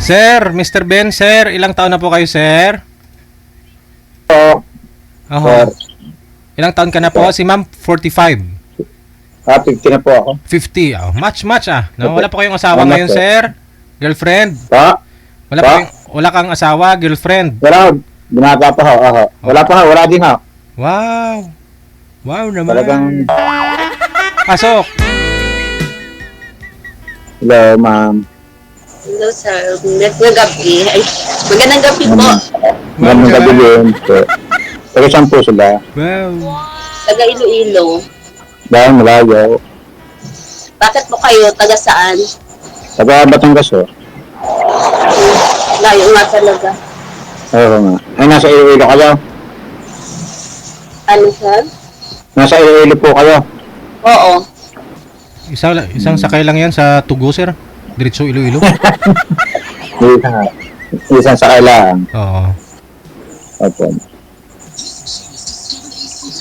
Sir, Mr. Ben, sir, ilang taon na po kayo, sir? Po, Oho. sir. Ilang taon ka na po? Si ma'am, 45. 50 na po ako. 50. Oh, match ah. No, wala po kayong asawa Tama, ngayon, sir. sir? Girlfriend? Pa? Wala kang asawa, girlfriend? Wala, binata pa ho. Aha. Wala pa ho, wala din ho. Wow. Wow naman. Talagang, Pasok. hello, ma'am. Hello, sir. Magandang gabi. Ay, magandang gabi po. Magandang gabi din. Taga saan po sila? Wow. Taga Iloilo. Dahil malayo. Bakit po kayo? Taga saan? Taga Batangas ho. Layo nga talaga. Oo nga. Ay, nasa Iloilo kayo? Ano, sir? Nasa Iloilo po kayo? Oo. Isang sakay lang yan sa Tugo, sir. Diretso Iloilo. Isang sa kailangan. Oo. Opo.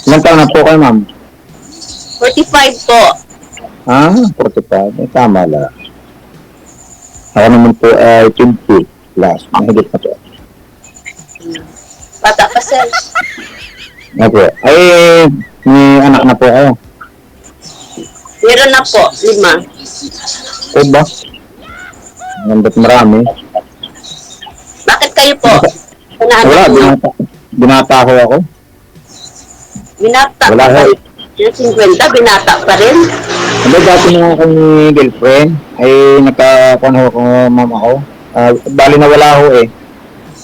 Ilang taon na po kayo, ma'am? 45 po. 45. Ay, tama lang. Ako naman po ay 20 plus. Mahigit na po. Bata pa, sir. Opo. Ay, may anak na po kayo. Meron na po. 5. O ba? Nandot marami. Bakit kayo po? Wala, Pinaanak niyo? binata ko ako. Binata Wala, pa sir. kayo? Yung 50, binata pa rin? Ano, dati nung akong girlfriend, ay nagkakuhan ko mama ko. Bali na wala ho eh.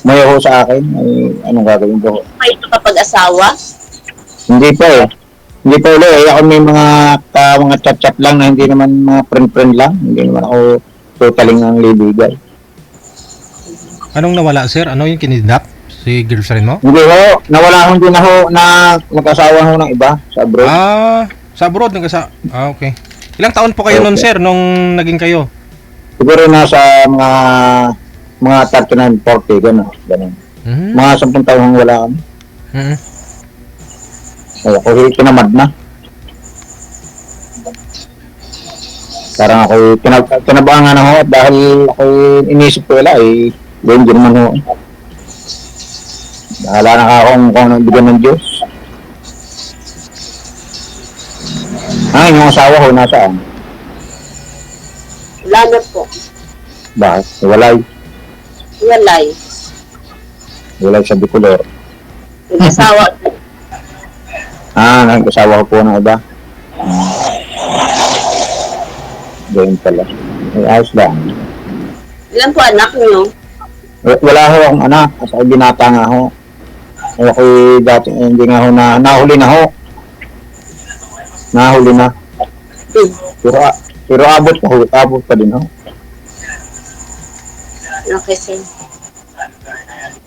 May ho sa akin, ay anong gagawin ko? Kayo kapag-asawa? Hindi pa eh. Hindi pa ulit eh. Ako may mga chat-chat lang na hindi naman mga friend-friend lang. Hindi naman ako totaling ang libigay. Anong nawala, sir? Ano yung kinidnap? Si girlfriend mo? Hindi ho, nawala ho din na ho na mag-asawa ho ng iba sa abroad. Sa abroad. Okay. Ilang taon po kayo nun, Okay. sir, nung naging kayo? Siguro nasa mga 39, 40, gano'n. Mhm. Mga 10 taon wala kami. Mhm. Ay, ako kinamad na. Parang ako kinabangan na ho dahil ako inisip ko wala eh. Doon din naman ho. Bahala na akong kung anong bigyan ng Diyos. Yung asawa ko nasaan? Wala na po. Bakit? Walay. Walay. Walay sa Bicolor. Nag-asawa. Nag-asawa ko po ng iba. Ganyan pala. Ay, ayos lang. Ilan po anak niyo? Wala ho akong anak. Kasi ako binata nga ho. Ay, ako dati hindi nga ho nahuli na ho. Nahuli na. Pero abot pa ho. Abot pa din ho. Okay, sir.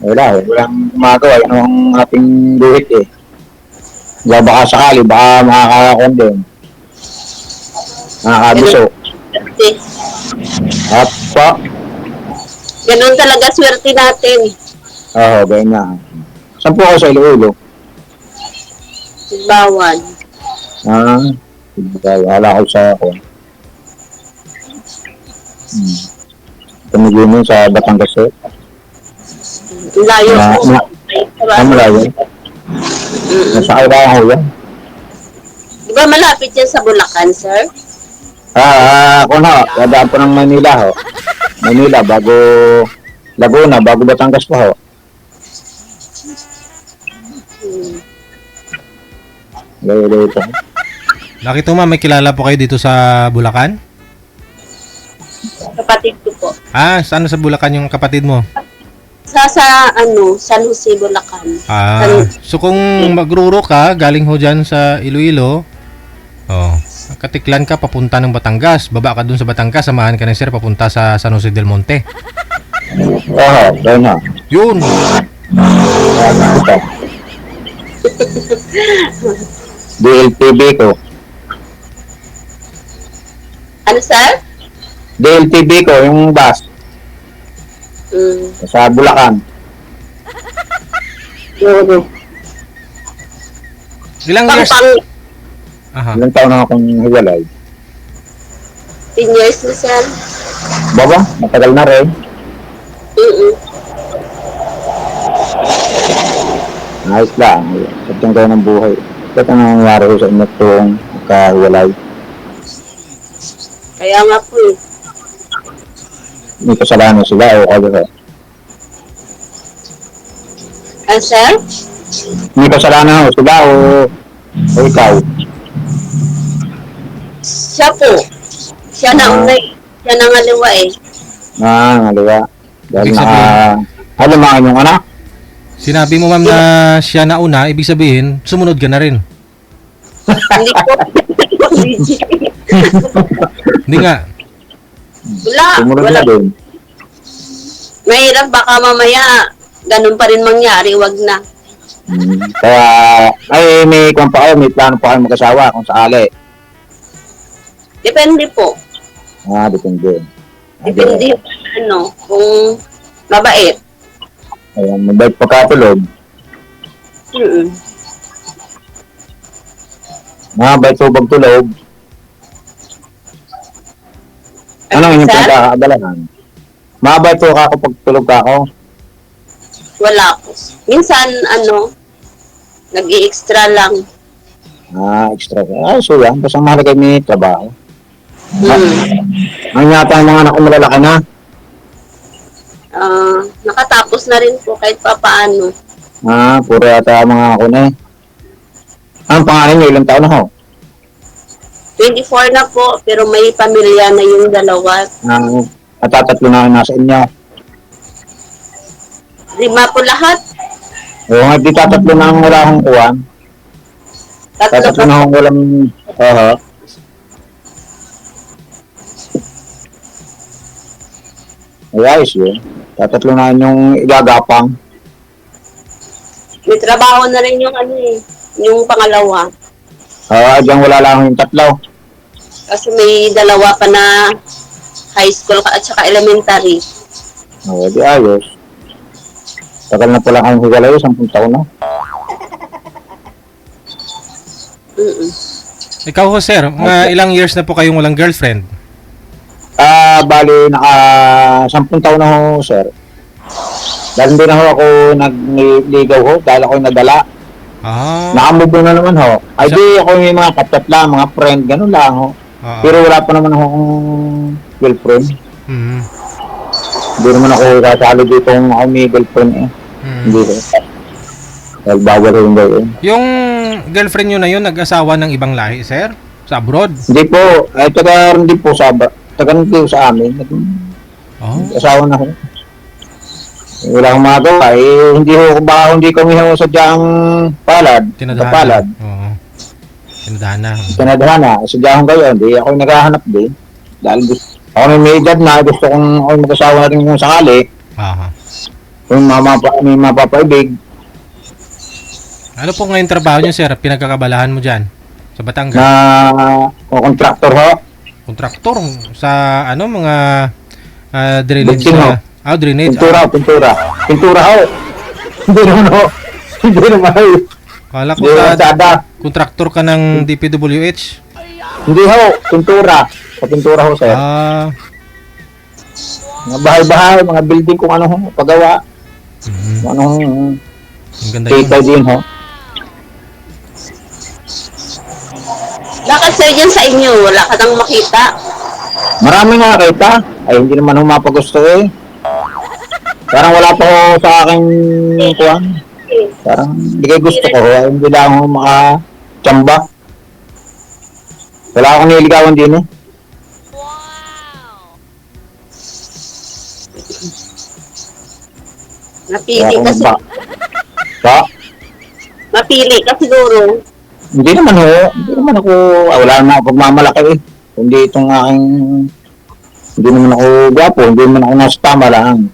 Wala eh. Walang gumagawa. Yun ang ating duhit eh. Baka sakali. Baka makakakon din. Nakakabiso. Okay. At pa. Ganun talaga swerte natin. Oo, ganyan. Saan po ako sa Iloilo? Bawal. Wala ko sa ako. Tumigilin sa Batangas eh. Layo po. Malayo. Nasa kailangan ko yan. Di ba malapit yan sa Bulacan, sir? Ako na, dadaan po ng Manila ho. Manila, bago Laguna, bago Batangas pa ho. Layo po. Nakita mo, may kilala po kayo dito sa Bulacan? Kapatid ko po. Saan sa Bulacan yung kapatid mo? Sa San Jose, Bulacan. So kung magruro ka, galing ho dyan sa Iloilo, katiklan ka papunta ng Batangas, baba ka dun sa Batangas, samahan ka ng sir papunta sa San Jose del Monte. Oo, ganyan. Yun! DLTV ko. Ano, sir? DLTV ko, yung bus. Sa Bulacan. Ilang years? Aha. Ilang taon na akong hiwalay. 10 years na, sir. Baba, matagal na rin. Mm-mm. Ayos lang. Sadyang kayo ng buhay. Ba't ang nangyayari ko sa inyo itong magkahiwalay? Kaya nga po eh. May kasalanan sila o kayo? Sir? May kasalanan ho sila o ikaw? Siya po. Siya na unay. Siya na ngaliwa eh. Ngaliwa. Dahil Ibig sabihin- halamangan yung anak. Sinabi mo ma'am na siya na una, ibig sabihin, sumunod ka na rin. Hindi po. Hindi nga. Sumunod Wala. na din. Mahirap baka mamaya ganun pa rin mangyari. Wag na. Kaya, ay may kung pa kayo, may plano pa kayo mag-asawa kung sakali. Depende po. Depende. Depende kung mabait. Ayan, mabait pagkatulog. Mm-mm. Mabait po pagtulog. Ano yung Sir? pinaka-abalahan? Mabait po ako pagtulog ako. Wala po. Minsan, nag-i-extra lang. Extra. So yan. Basta mahalaga may trabaho. Mm. Ang yata ang mga anak ko malalaki na. Nakatapos na rin po kahit pa paano. Puro yata mga ako na eh. Ang pangalan niyo, ilang taon na ho? 24 na po, pero may pamilya na yung dalawa. Tatatlo na nasa inyo. 5 po lahat. O nga, di tatatlo na ang wala akong kuwan. Tatlo Tatatlo po. na akong walang... Ay, ayos yun. Tatatlo na yung igagapang. May trabaho na rin yung yung pangalawa. Diyan wala lang yung tatlo. Kasi may dalawa pa na high school at saka elementary. Di ayos. Tagal na pala kayong hiwalay, 10 taon na. Mm-mm. Ikaw ho sir, mga ilang years na po kayong walang girlfriend? Bali, naka 10 taon na ho, sir. Dahil hindi na ho ako nagligaw ho, dahil ako nadala. Nakamove na naman ho. Ay di ako may mga katat lang, mga friend, ganun lang ho. Pero wala pa naman akong girlfriend. Hindi naman ako kasali dito kung ako may girlfriend eh. Hindi ko. Dahil bawal ho yung gawin. Yung girlfriend nyo na yun, nag-asawa ng ibang lahi sir? Sa abroad? Hindi po, ay taga rin din po taga rin po sa amin. Asawa na ho. Wala akong magawa hindi kami ho sadyang palad. Tinadhana. Oo. Tinadhana. Tinadhana. Sadyang kayo, hindi ako naghahanap din. Dahil ako may edad na, gusto kong ako mag-asawa na rin kung sakali. Kung may mapapaibig. Ano po ngayon trabaho nyo sir? Pinagkakabalahan mo dyan? Sa Batangas? Kontraktor ho. Kontraktor? Sa mga drainage Building ho. Drainage. Pintura ho. Hindi naman ho. Hindi naman ho. Kala ko Hindi sa kontraktor ka ng DPWH? Hindi ho. Pintura. Sa pintura ho sir. Mga bahay-bahay, mga building kung ano ho. Pagawa. Kung ano ho. Ang ganda yun. Kita din ho. Bakit sir dyan sa inyo? Wala ka nang makita. Marami nga kita. Ay hindi naman ho mapagusto eh. Parang wala pa ho sa aking kuwan. Parang hindi kayo gusto ko. Hindi lang ho makatsamba. Wala akong niligawan din eh. Napili ka siguro. Napili ka siguro. Hindi naman ako, wala naman ako pagmamalaki eh. Kundi itong aking, hindi naman ako gwapo, hindi naman ako nasa tama lang.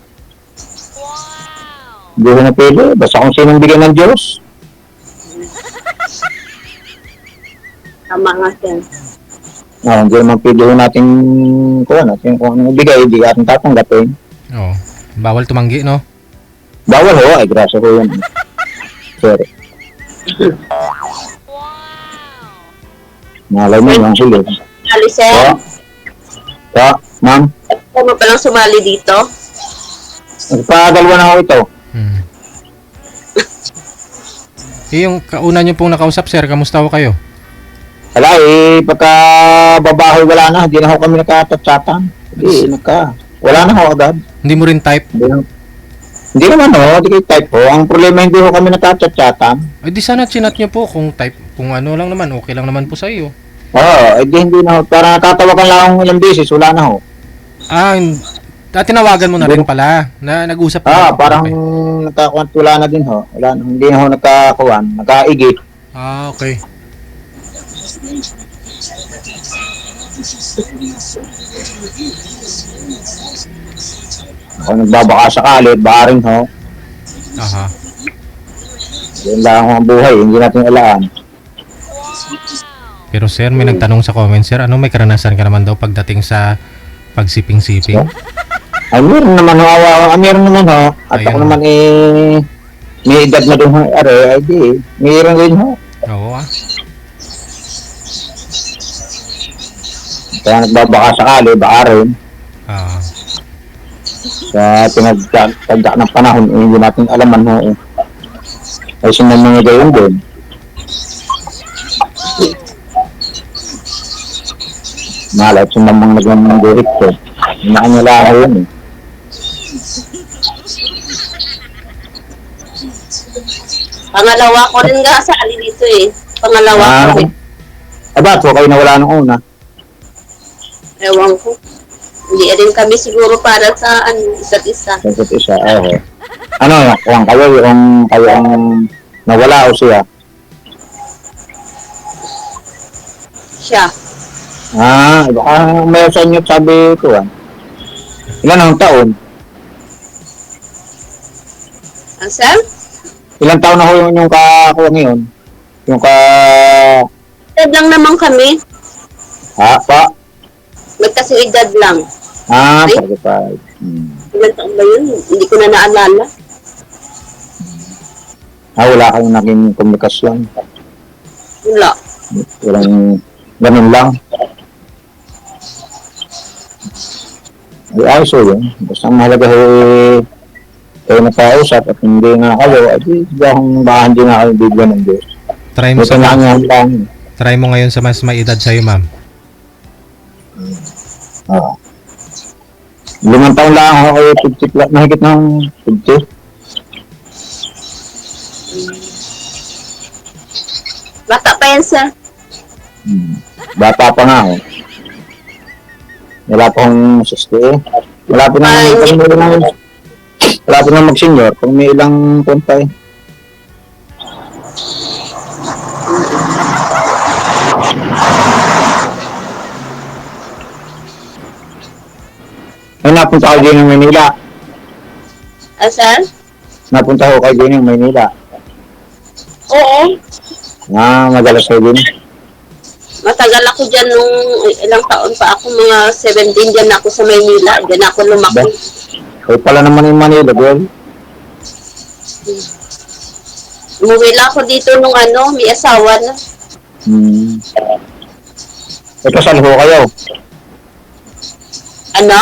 Hindi ko napili, basta kung sinong bigyan ng Diyos. Tama nga sir. Hindi naman pili ko natin kung anong ibigay, hindi ating tatanggapin. Oo. Bawal tumanggi, no? Bawal ho, ay grasa ko yun. Sorry. Malay mo lang sila. Sumali sir? Ma'am? Ako mo palang sumali dito? Nagpadalwa na ako ito. Hmm. Yung kauna nyo pong nakausap, sir, kamusta ho kayo? Wala pagka babahoy wala na, hindi na ako kami nagkatatsatan. Wala na ako agad. Hindi mo rin type? Hindi naman hindi kayo type po. Ang problema hindi ko kami nagkatatsatan. Ay di sana chinat nyo po kung type, kung ano lang naman, okay lang naman po sa iyo. Oo, hindi na ho. Para natatawagan lang akong ilang beses, wala na ho. Tinawagan mo na rin pala, na nag-usap na. Parang nagkakuwan, wala na din ho. Wala na, hindi na ho nagkakuwan, nagkaigit. Okay. Ako nagbabaka sakali, baarin ho. Aha. Yun lang ang buhay, hindi natin alaan. Pero sir, may nagtanong sa comment, sir, ano may karanasan ka naman daw pagdating sa pagsiping-siping? Ay, meron naman ho, meron naman ho. At Ayun. ako naman may edad na din ho, ay di, meron din ho. Oo Kaya nagbabaka sakali, baarin. Ah. Sa pinagtagda ng panahon, hindi natin alaman ho. Ay sinamang gayon din. Malay, sinamang naglamang guhit ko. Inaanyala ako yun Pangalawa ko rin nga sa dito eh. Pangalawa ko eh. Ba't ho kayo nawala nung una? Ewan ko. Hindi rin kami siguro para sa isa't isa. Sa isa't isa, Ano, kung kayo ang nawala o siya? Siya. Baka may sa inyo sabi ko Ilan ang taon? Sir? Ilang taon na ho yung kakuha ngayon? Yung Edad lang naman kami. Pa? Magkasing edad lang. 45. Ilan taon ba yun? Hindi ko na naalala. Wala kayong naging komunikasyon. Wala. Walang ganun lang. Ayos yun. Basta ang mahalaga kayo napausap at hindi nga kayo, baka hindi nga kayo bigyan ng Diyos. Try mo Ito lang. Try mo ngayon sa mas may edad sa'yo, ma'am. 5 taon lang ako kayo, 50 plus, mahigit ng 50. Bata pa yan, sir. Bata pa nga ako. Wala pa akong 60 Wala pa na mag-senior kung may ilang punta napunta ko din ng Maynila. Sir? Napunta ko kayo din ng Maynila. Oo. Madalas kayo din. Matagal ako dyan nung ilang taon pa ako, mga 17 dyan ako sa Maynila. Dyan ako lumaki. Kayo pala naman yung Manila, girl. Umuwi lang ako dito nung may asawa na. Kasal ho kayo. Ano?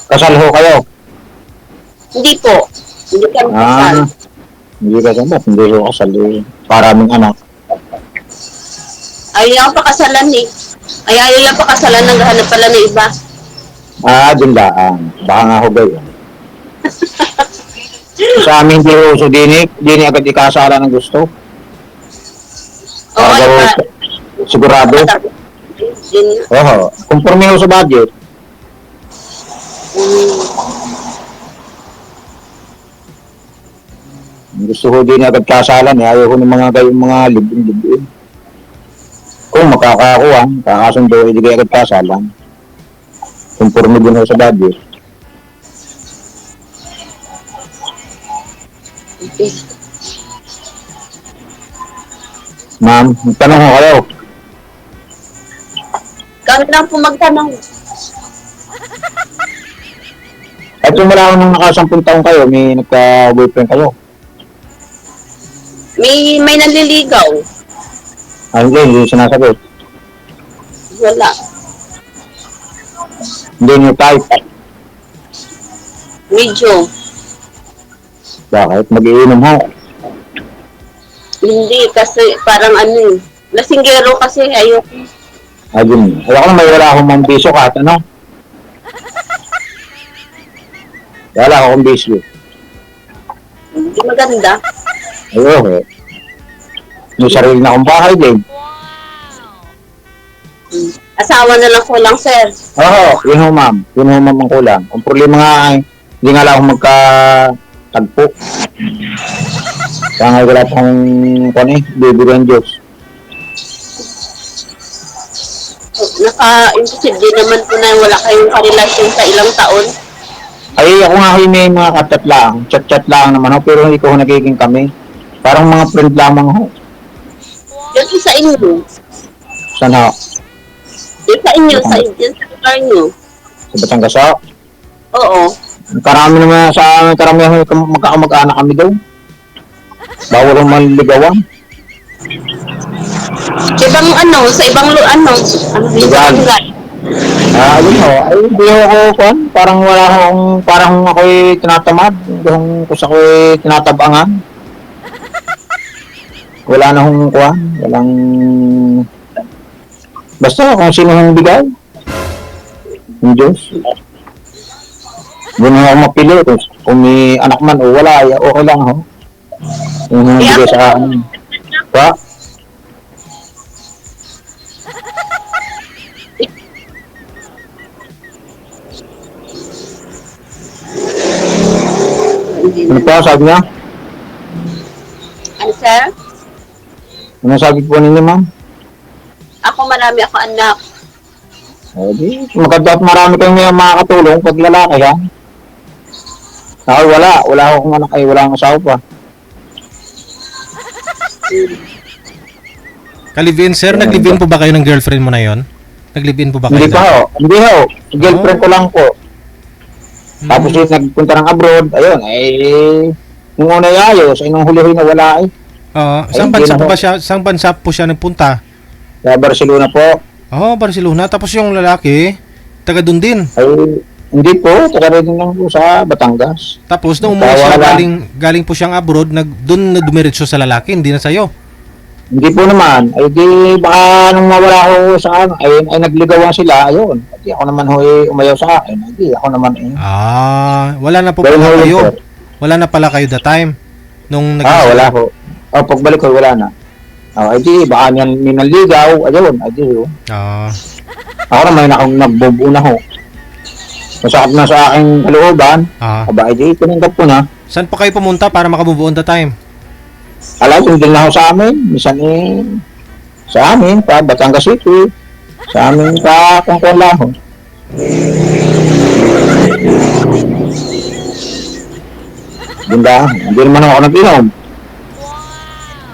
Kasal ho kayo. Hindi po. Hindi kami kasal. Hindi kasal. Hindi ho kasal. Paraming anak. Ayaw pa kasalan eh. Ayaw lang pa kasalan, naghahanap pala ng iba. Dindaan. Baka nga ho gayon. Sa amin di ho, so dini agad ikasala ng gusto. Oo, sigurado. Conforme ho sa budget. Gusto ko din agad kasalan ayaw ko ng mga gayong mga libin. Kung makakakuha, kakasundo, hindi kayo agad kasalan. Conforme din ho sa budget. Ma'am, tanong ko kayo. Kami lang po magtanong. At yung wala ko nung naka-10 taon kayo, may nagka-boyfriend kayo. May nanliligaw. Hindi sinasagot. Wala. Hindi nyo type. Medyo. Bakit? Mag-iinom ho. Hindi, kasi parang ano eh. Lasinggero kasi, ayoko. Ayun. Ayoko na may wala akong mambisyo kahit ano. Wala akong bisyo. Hindi maganda. Ayoko. May sarili na akong bahay din. Asawa na lang ko lang, sir. Oo, yun ho ma'am. Yun ho ma'am ang kulang. Ang problema nga ay, hindi nga lang ako magkatagpo. Kaya nga wala pang, bibigyan Diyos. Naka-imposible naman po na wala kayong karelasyon sa ilang taon. Ay, ako nga ho may mga katat lang. Chat-chat lang naman ho, pero hindi ko ho nagiging kami. Parang mga friend lamang ho. Yan po sa inyo. Sana ho? Yan sa inyo, sa lugar nyo. Sa Batangas ho? Oo. Karami naman sa amin, karamihan magkakamag-anak kami daw. Bawal ang manligawan. Ibang ano, sa ibang ano din sa Lugar. Ayun ho. Ay, hindi ho ako, parang wala akong, parang ako'y tinatamad. Kung ako'y tinatabangan. Wala na akong walang, basta kung sino ang bigay. Yung Diyos. Doon ako mapili. Kung may anak man o wala, ay okay lang ho. Yung bigay sa akin. Pa? Ano pa sabi niya? Ano, sir? Ano sabi po ninyo, ma'am? Ako marami ako anak. Maganda at marami kayong makakatulong pag lalaki, ha? Ako wala akong anak ay wala akong asawa pa. Kalivin, sir, nag-live-in po ba kayo ng girlfriend mo na yon? Nag-live-in po ba kayo? Hindi pa ho. Hindi ho. Girlfriend ko lang po. Tapos yung nagpunta ng abroad, ayun, nung una ayos, nung huli-huli na wala Saan bansa po ba siya? Saan bansa po siya nagpunta? Sa Barcelona po. Barcelona. Tapos yung lalaki, taga doon din. Ay, hindi po. Taga rin lang po sa Batangas. Tapos nung umuwi siya, galing po siyang abroad, doon na dumiretso sa lalaki, hindi na sa'yo. Hindi po naman. Ay di, baka nung mawala ako sa ay nagligawan sila, ayun. Di ako naman umayaw sa akin. Di ako naman Wala na po pala kayo. Wala na pala kayo that time. Nung wala ko. Pagbalik ko, wala na. Ay di, baka niyan naligaw, ayun. Ay di, ako naman nagbubuo na ho. Masakit na sa aking kalooban. Aba, ay di, tinanggap ko na. Saan pa kayo pumunta para makabubuo on the time? Alam, hindi na ako sa amin. Minsan sa amin, pa Batangas City. Sa amin, pa Kongkolahon. Hindi naman ako nag-inom.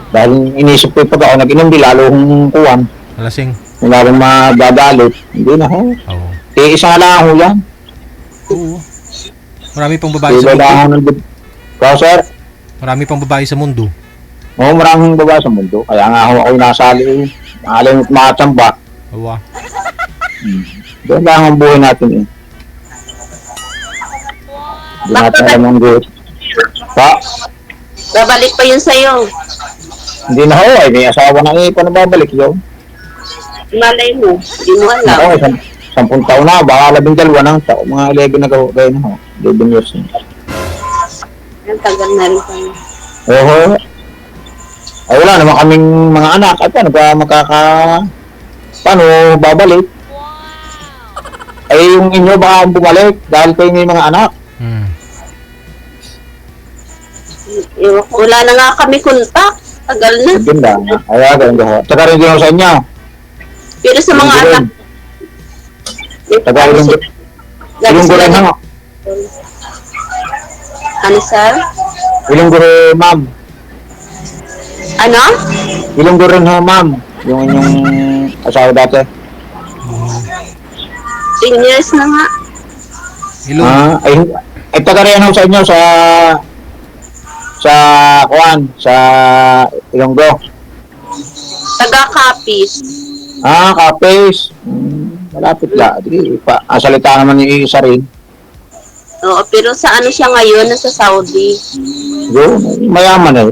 Dahil inisip ko pag ako nag-inom, di lalo kong kuwan. Malasing. Wala akong madadalit. Hindi na ako. Isa lang ako yan. Oo. Marami pang babae sa mundo. Sir? Marami pang babae sa mundo. Oo, maraming babae sa mundo. Kaya nga ako nasali. Nakalimit makachamba. Awa. Doon lang ang buhay natin Hindi natin alam ang buhay. Pa? Babalik pa yun sa'yo. Hindi na ho. May asawa na paano babalik yun? Malay mo. Hindi mo alam. Ako, 10 taon na. Baka 12 na. Mga 11 na gaya na ho. 11 years na. Ang tagal na rin kami. Oo. Ay wala naman kaming mga anak. Ay paano ba paano babalik? Ay yung inyo baka bumalik dahil kayo may mga anak. Wala na nga kami kontak. Tagal na. Ganda. Ay ganun ho. Taga rin din ako sa inyo. Pero sa mga anak. Taga rin din. Ilong ko rin ho. Ano, sir? Ilong ko rin, ma'am. Ano? Ilong ko rin ho, ma'am. Yung inyong asawa dati. 10 years na nga. Ilong. Ay taga rin ho sa inyo sa Ilonggo. Taga-Capiz. Capiz. Malapit la. Salita naman yung isa rin. Oo, pero sa ano siya ngayon? Nasa Saudi. Yun, mayaman eh.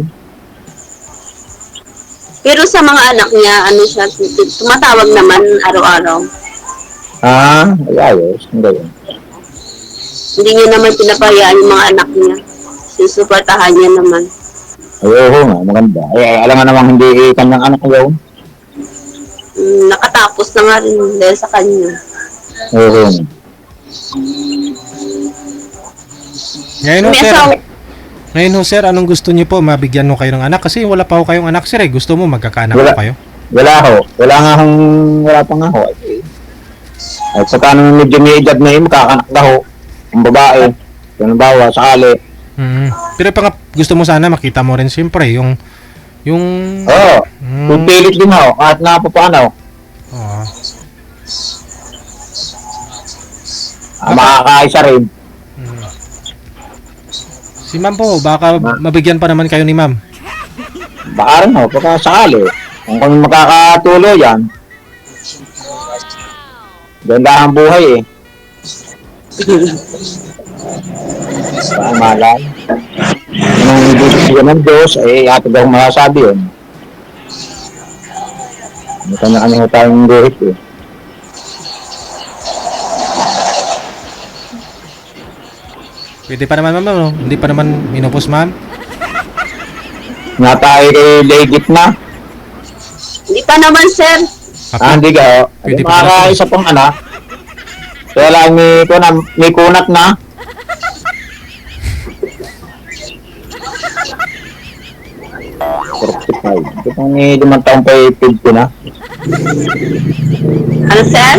Pero sa mga anak niya, ano siya, tumatawag naman araw-araw. Ay, ayos. Hindi yun. Hindi niya naman pinapahayaan yung mga anak niya. Susuportahan niya naman. Ay, oo nga, maganda. Ay, alam nga namang hindi kanyang anak yun. Nakatapos na nga rin dahil sa kanya. Oo nga. Ngayon ho, May sir. asawa. Ngayon ho, sir, anong gusto niyo po? Mabigyan mo kayo ng anak? Kasi wala pa ho kayong anak, sir. Gusto mo magkakaanak Wala. po kayo? Wala ho. Wala pa nga ho. At saka nung medyo may edad na yun, makakanak na ho. Ang babae. Kung bawa, sakali. Pero gusto mo sana makita mo rin siyempre yung Oo. Kung pilit din ho. Kahit nga pa paano. Oo. Makakaisa rin. Si ma'am po, baka mabigyan pa naman kayo ni ma'am. Baka rin ho. Pagka sakali. Kung kami makakatuloy yan. Ganda ang buhay eh. Saan malay? Anong ibigay ng Diyos, ay atid akong masasabi yun. May kanya-kanya tayong guhit eh. Pwede pa naman ma'am, no? Hindi pa naman minupos ma'am. Nga tayo kay legit na. Hindi pa naman, sir. Hindi ka ho. Pwede pa Makakaisa pang anak. Kaya lang may kunat na. Ito pang may 5 taong pa 50 na. Ano, sir?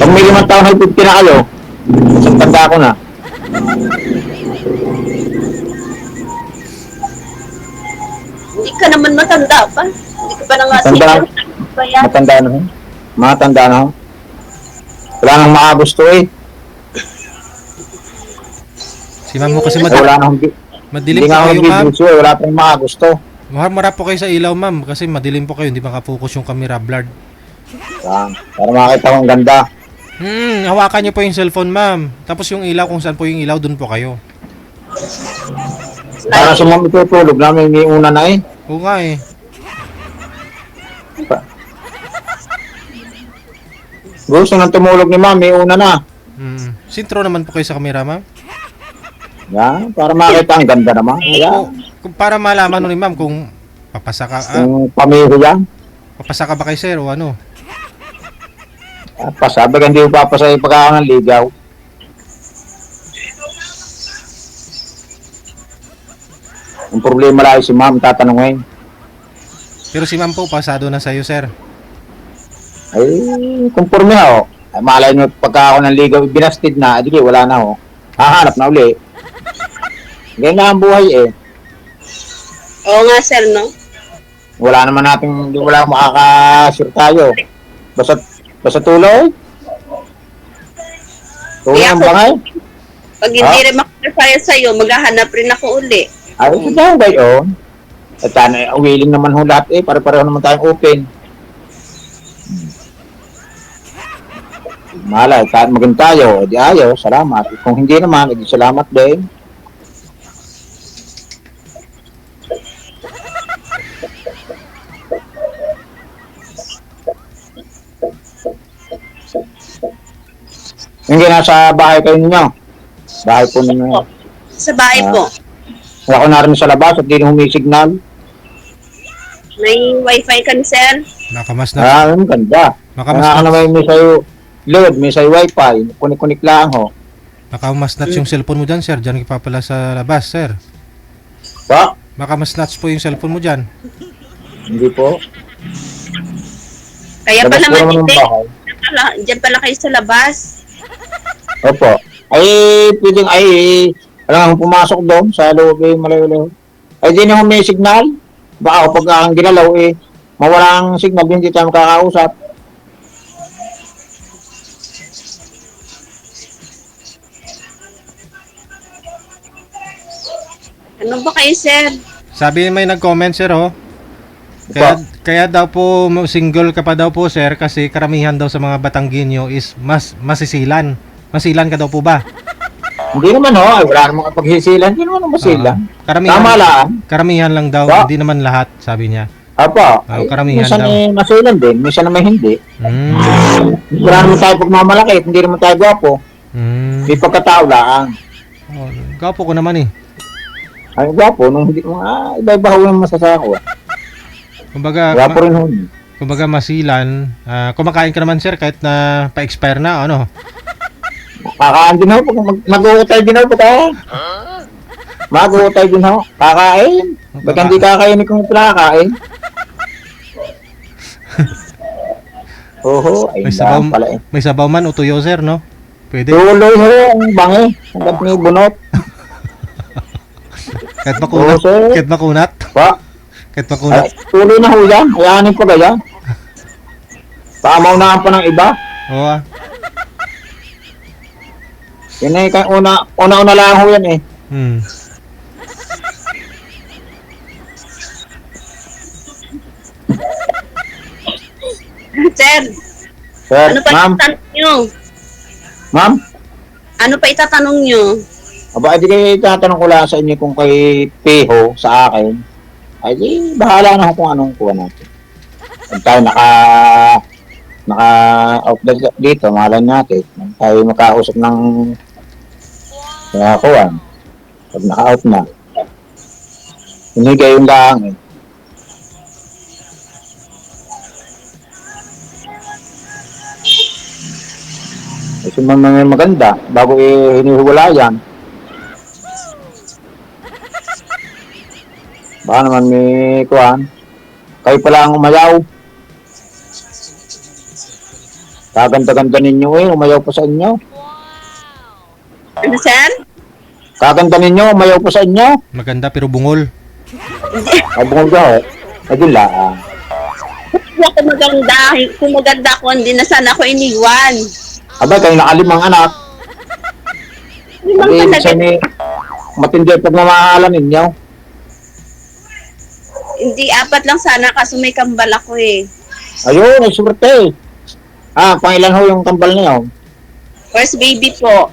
Pag may 5 taong na 50 na kayo, isang tanda ko na. Hindi ka naman matanda pa. Hindi ka pa na nga Matanda. Kaya, Matanda na ho. Matanda na ho. Wala nang makagusto eh. Si ma'am mo kasi Wala nang madilim hindi po nga ako kayo ma'am. bibigyo eh. Wala pang makagusto. Marap po kayo sa ilaw ma'am kasi madilim po kayo, hindi makapokus yung camera blurred. Yan. Para makita ko ang ganda. Hawakan niyo po yung cellphone ma'am. Tapos yung ilaw, kung saan po yung ilaw, dun po kayo. Para sa mga itutulog namin, may una na eh. Oo nga eh. Gusto nang tumulog ni ma'am, may una na. Sintro naman po kayo sa camera ma'am. Yan. Para makita ang ganda naman. Yan. Para malaman ni ma'am kung papasa ka, Yung pamilya yan. papasa ka ba kay sir o ano? Pasabi hindi ko papasa yung pagkakaroon ng ligaw. Ang problema lang si ma'am tatanungin. Pero si ma'am po, pasado na sa'yo sir. Ay, conforme ho. Ay, malay nyo, pagka ako ng ligaw, binastid na, di wala na ho. Hahanap na uli. Ganyan na ang buhay eh. oo nga, sir, no? Wala naman natin, wala makakasure tayo. Basta tuloy. Tuloy ang bangay. Pag hindi rin makakasaya sa'yo, maghahanap rin ako uli. Ay, ito daw ba yun? At willing naman ho lahat eh. Pare-pareho naman tayong open. Malay, kahit maging tayo, di ayaw, salamat. Kung hindi naman, edi salamat din. Hindi nasa bahay kayo ninyo. Bahay po ninyo. Sa bahay po. Ako na rin sa labas at di na humisignal. May wifi ka ni sir? Nakamas na. Ang ganda. Nakamas Kaya na. naman may sa'yo load, may sa'yo wifi. Kunik-kunik lang ho. Nakamasnatch yung cellphone mo dyan sir. Diyan ka pa pala sa labas sir. Pa? Nakamasnatch po yung cellphone mo dyan. Hindi po. Kaya Labas pala po naman ng matindi. bahay. Diyan pala kayo sa labas. Opo. Ay, pwedeng alam nga pumasok doon sa loob eh, malayo-layo. Ay, di na may signal. Baka kapag ang ginalaw eh, mawala ang signal, hindi tayo makakausap. Ano ba kayo, sir? Sabi may nag-comment sir oh. Kaya daw po single ka pa daw po sir kasi karamihan daw sa mga Batanggenyo is masisilan. Masilan ka daw po ba? Hindi naman ho, ay wala namang paghisilan, hindi naman masilan. Tama lang. Karamihan lang daw, Ba? hindi naman lahat, sabi niya. Apo, karamihan minsan daw. masilan din, minsan naman hindi. Mm. Wala naman tayo pagmamalaki, hindi naman tayo gwapo. Mm. May pagkatao lang. Oh, gwapo ko naman eh. Ay, gwapo, nung hindi, iba-iba ho yung masasako. Kumbaga, Gwapo rin ho. kumbaga masilan. Kumakain ka naman sir kahit na pa-expire na, ano? Kakaan din ho, pag mag-uutay din ho, pagka. Mag-uutay din ho, kakain. Ba't hindi kakain kung pinakakain? Oo, ay May sabaw, pala eh. may sabaw man o tuyo sir, no? Pwede. Tuloy ho, ang bangi. Hanggat may bunot. Kahit makunat. Oo, sir. Kahit makunat. Pa, Kahit makunat. ay, tuloy na ho yan. Ayanin ko kaya. Paamaw na pa ng iba. Oo ah. Yan eh, una lang ho yan eh. Hmm. Sir, Sir, ano pa ma'am, itatanong nyo? ma'am. Ano pa itatanong nyo? Aba, di kayo tatanong ko lang sa inyo kung kay Peho sa akin. Ay, di, bahala na ako kung anong kuha natin. Pag tayo naka-out dito, mahalan natin. Pag tayo makausap ng kuha. Pag naka-out na. Hindi kayo lang eh. Kasi mga maganda, bago hinihiwalayan. Baka naman may kuhan. Kayo pala ang umayaw. Kaganda-ganda ninyo eh, umayaw pa sa inyo. Ano, sir? Kaganda ninyo, umayaw pa sa inyo. Maganda pero bungol. Ay, bungol ka eh. Ay, di lang. Hindi ako maganda. Kung maganda ako, hindi na sana ako iniwan. Aba, kayo nakalimang anak. Limang Hindi, talaga. minsan eh, matindi ang pagmamahalan ninyo. Hindi, 4 lang sana kaso may kambal ako eh. Ayun, ay surte. Pangilan ho yung kambal niyo? First baby po.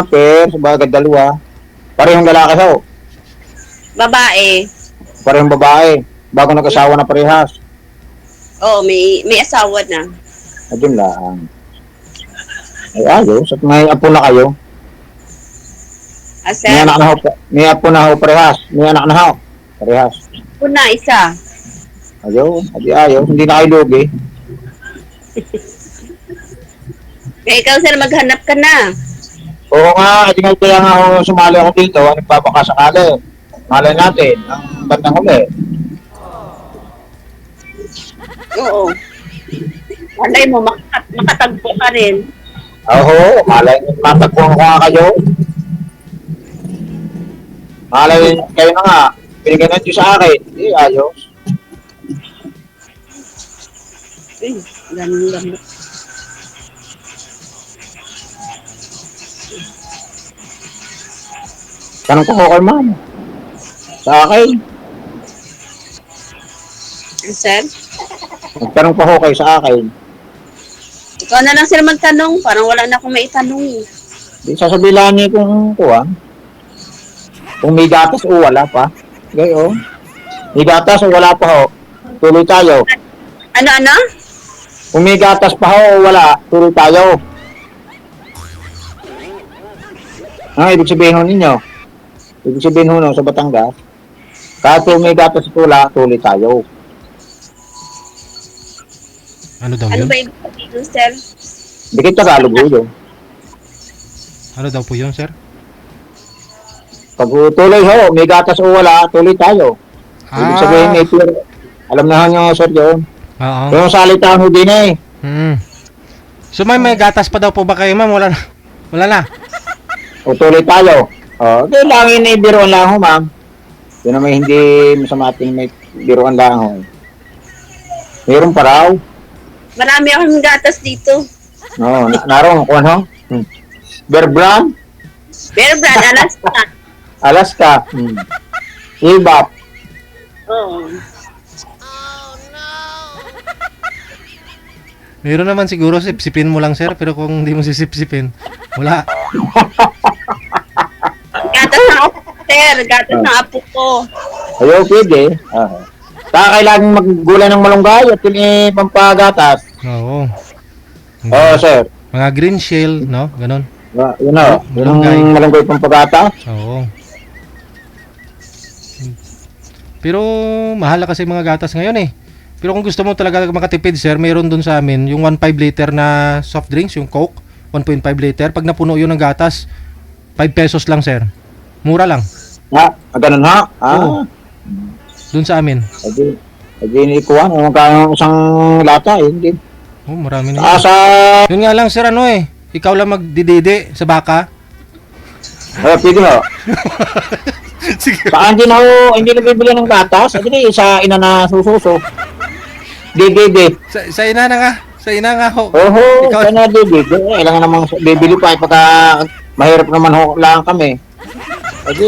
Per, sabagad dalawa. Parehong lalaki ho. Babae. Parehong babae. Bago nag-asawa na parehas. Oo, may asawa na. Ayun lang. Ay, ayos. At may apo na kayo. Sir, May anak na ho. May apo na ho parehas. May anak na ho. Parehas. una, isa. Ayun. Adi ayos. Hindi na kayo lugi. Kaya ikaw, sir, maghanap ka na. Oo nga. Adi nga kaya nga ho, sumali ako dito. Nagpapakasakali. Malay natin. Ang bandang huli. Oo. Malay mo, makatagpo ka rin. Oo. Malay. Matagpuan ko nga kayo. Malay kayo na nga. Binigyan na Diyos sa akin. Hindi, ayos. Ganun lang. Tanong ko kay ma'am. Sa akin. Sir, Nagtanong pa ho kayo sa akin. ikaw na lang, sir, magtanong. Parang wala na akong maitanong. Di sasabihan niyo kung kuha. Kung may gatas o wala pa. Gayo. May gatas o wala pa ho. Tuloy tayo. Ano? Kung may gatas pa ho o wala, tuloy tayo. Ibig sabihin ho ninyo. Ibig sabihin ho no, sa Batangas. Kahit kung may gatas o wala, tuloy tayo. Ano daw Ano yun? ba ibig sabihin, sir? Hindi kayo Tagalog ho yun. Ano daw po yun, sir? Pag tuloy ho, may gatas o wala, tuloy tayo. Ibig sabihin may pure. Alam na nyo, sir, yun. Oo. Yung salita ho din eh. So may gatas pa daw po ba kayo, ma'am? Wala na. Wala na. O tuloy tayo. Kailangan na biruan lang ho, ma'am. Yun naman hindi masama ating may biruan lang ho. Meron pa raw. Marami akong gatas dito. Naroon, kung ano? Bear Brand, Bear Brand, Alaska. Alaska. Ibap. Oo. Meron naman siguro, sipsipin mo lang, sir. Pero kung hindi mo sisipsipin, wala. sir. Gatas ng apo ko. Ayaw, pwede. Kailangan maggulay ng malunggay at yun pampagatas. Oo. Oo, sir. Mga green shell, no? Ganon. Yun o. Yung Malunggay. malunggay pampagatas. Oo. Pero mahal na kasi mga gatas ngayon eh. Pero kung gusto mo talaga makatipid, sir, mayroon dun sa amin yung 1.5 liter na soft drinks, yung Coke, 1.5 liter. Pag napuno yun ng gatas, 5 pesos lang, sir. Mura lang. Ganun ha? Oo. Dun sa amin. Hindi ikuhan. Ang magkano isang lata eh. Hindi. Oh, marami na yun. Sa... Yun nga lang, sir, ano eh. Ikaw lang magdidede sa baka. Pwede ho. Sige. Saan din ako, hindi nabibili ng gatas. Hindi, sa ina na sususo. Dede. Sa ina na nga. Sa ina nga ho. Oho, Ikaw- sana dede. Kailangan namang bibili pa pagka mahirap naman ho lang kami. Kasi,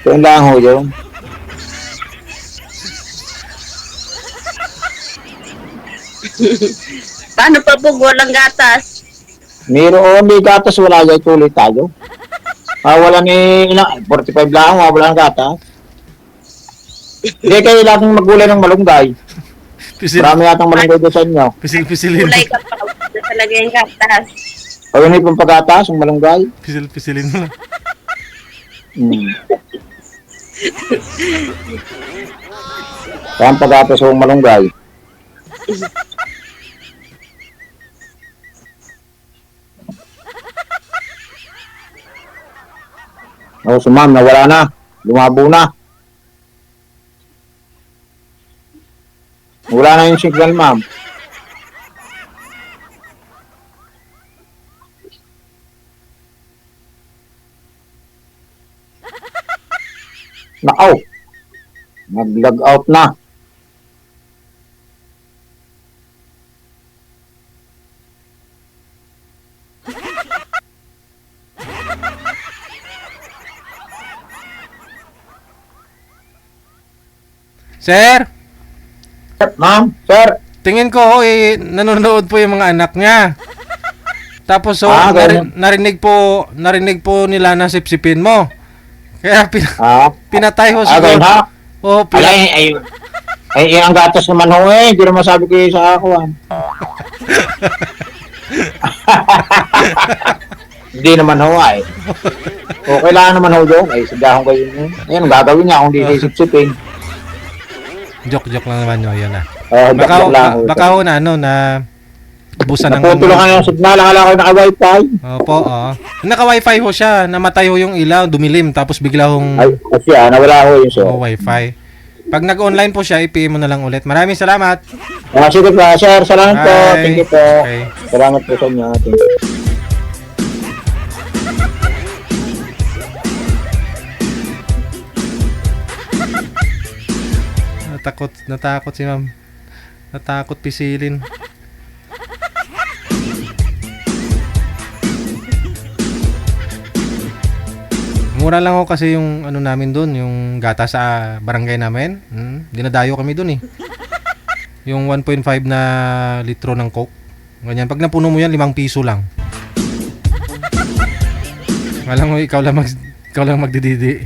ito lang ho yun. Paano pa po walang gatas? May gatas, wala yan, tuloy tayo. Wala ni, 45 lang, wala ng gatas. Hindi kayo laging maggulay ng malunggay. Marami yatang malunggay doon sa inyo. Pisil-pisilin. Kulay ka pa. Ito talaga yung gatas. O yun yung pampagatas, yung malunggay. Pisil-pisilin mo. Pampagatas yung malunggay. Si ma'am, nawala na. Lumabo na. Wala na yung signal, ma'am. Nakaw. Nag-log out na. Sir, Ma'am, sir. tingin ko nanonood po yung mga anak niya. Tapos ganun. narinig po nila na sipsipin mo. Kaya pinatay ho Ganun siguro. ha? Oh, Ay, ang gatas naman ho eh. Hindi naman sabi ko sa ako. Hindi naman ho ay. O, kailangan naman ho doon. Ay, sadahon kayo yun. Ayun, gagawin niya kung hindi kayo sipsipin. Joke lang naman yun, yun ah. Baka ho na ubusan ng... Naputulo ka yung signal. Akala ko naka-wifi. Opo, oo. Naka-wifi ho siya. Namatay ho yung ilaw, dumilim. Tapos bigla hong Ay, kasi nawala ho yun, sir. wifi. Pag nag-online po siya, i-PM mo na lang ulit. Maraming salamat. Sige po, sir. Salamat po. Bye. Thank you po. Okay. Salamat po sa inyo. Thank you. Natakot si ma'am. Natakot pisilin. Mura lang ho kasi yung ano namin doon, yung gata sa barangay namin. Dinadayo kami doon eh. Yung 1.5 na litro ng Coke. Ganyan. Pag napuno mo yan, 5 piso lang. Alam mo, ikaw lang magdididi.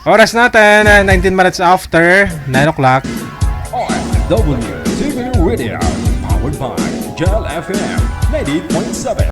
Oras natin, 19 minutes after 9 o'clock. WTV Radio, powered by Gel FM 90.7.